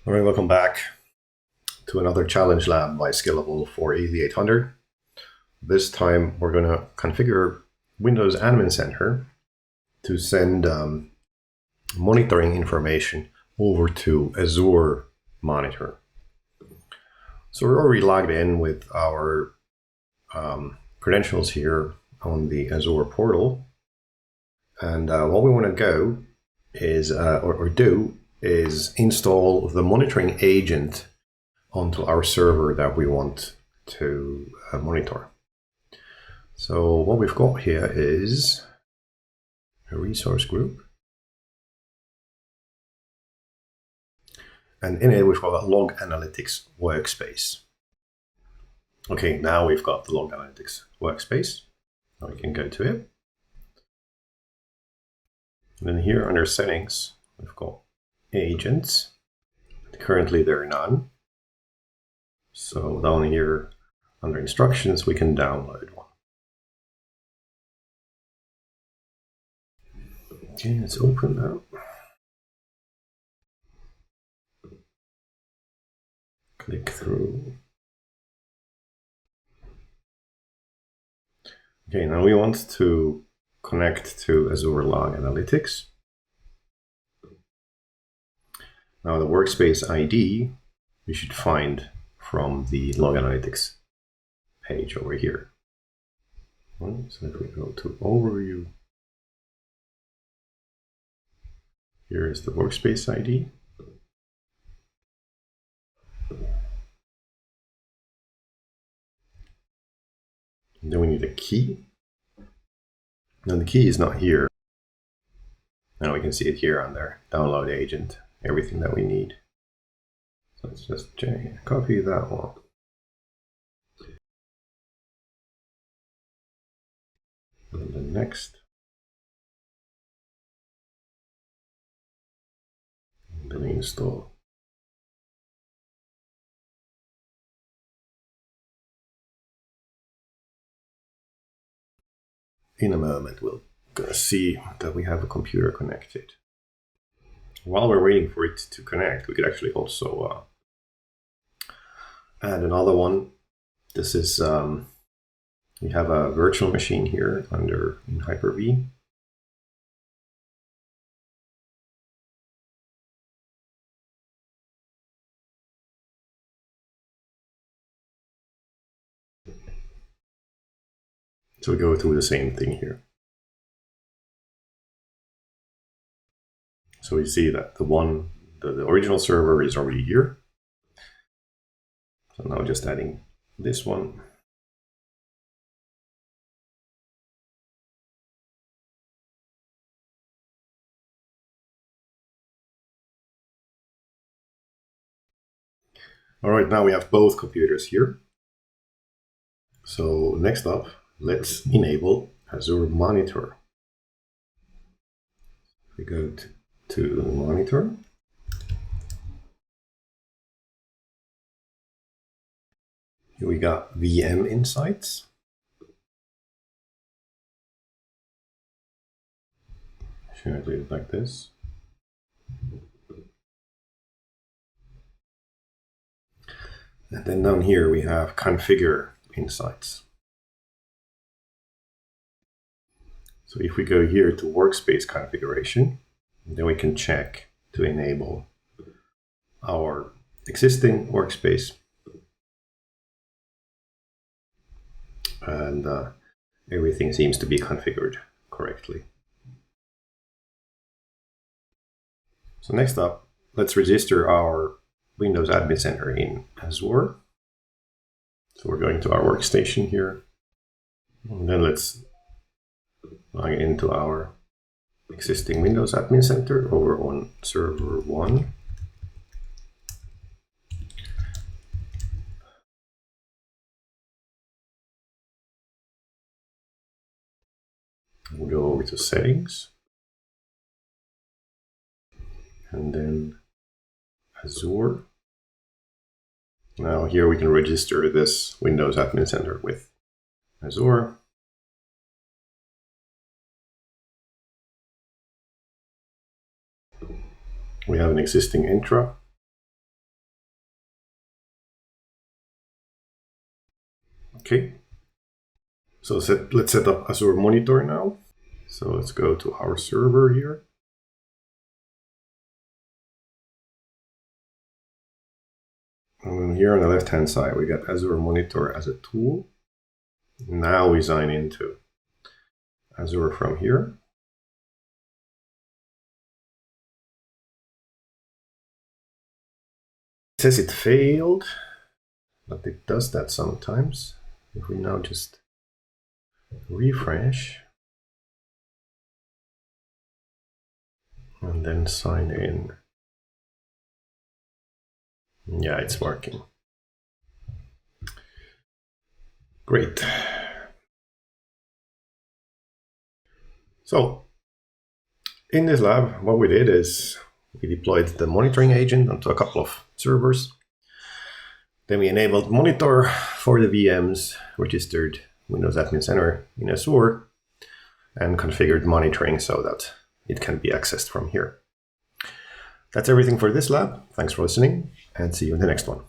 All right, welcome back to another challenge lab by Scalable for AZ800. This time we're going to configure Windows Admin Center to send monitoring information over to Azure Monitor. So we're already logged in with our credentials here on the Azure portal. And what we want to go is, or do, is install the monitoring agent onto our server that we want to monitor. So what we've got here is a resource group. And in it, we've got a log analytics workspace. Okay, now we've got the log analytics workspace. Now we can go to it. And then here under settings, we've got agents. Currently there are none. So down here under instructions, we can download one. Okay, let's open that. Click through. Okay, now we want to connect to Azure Log Analytics. Now the workspace ID we should find from the Log Analytics page over here. So if we go to Overview, here is the workspace ID. And then we need a key. Now the key is not here. Now we can see it here on there, download agent, everything that we need. So let's just copy that one. And then next. And then install. In a moment, we'll see that we have a computer connected. While we're waiting for it to connect, we could actually also add another one. This is, we have a virtual machine here in Hyper-V. So we go through the same thing here. So we see that the original server is already here. So now just adding this one. All right, now we have both computers here. So next up, let's enable Azure Monitor. We go to Monitor. Here we got VM Insights. Should I do it like this? And then down here we have Configure Insights. So if we go here to Workspace Configuration, then we can check to enable our existing workspace. And everything seems to be configured correctly. So next up, let's register our Windows Admin Center in Azure. So we're going to our workstation here. And then let's log into our existing Windows Admin Center over on server 1. We'll go over to settings. And then Azure. Now here we can register this Windows Admin Center with Azure. We have an existing intra. Okay. So let's set up Azure Monitor now. So let's go to our server here. And then here on the left-hand side, we got Azure Monitor as a tool. Now we sign into Azure from here. It says it failed, but it does that sometimes. If we now just refresh and then sign in. Yeah, it's working. Great. So in this lab, what we did is we deployed the monitoring agent onto a couple of servers. Then we enabled monitor for the VMs, registered Windows Admin Center in Azure, and configured monitoring so that it can be accessed from here. That's everything for this lab. Thanks for listening, and see you in the next one.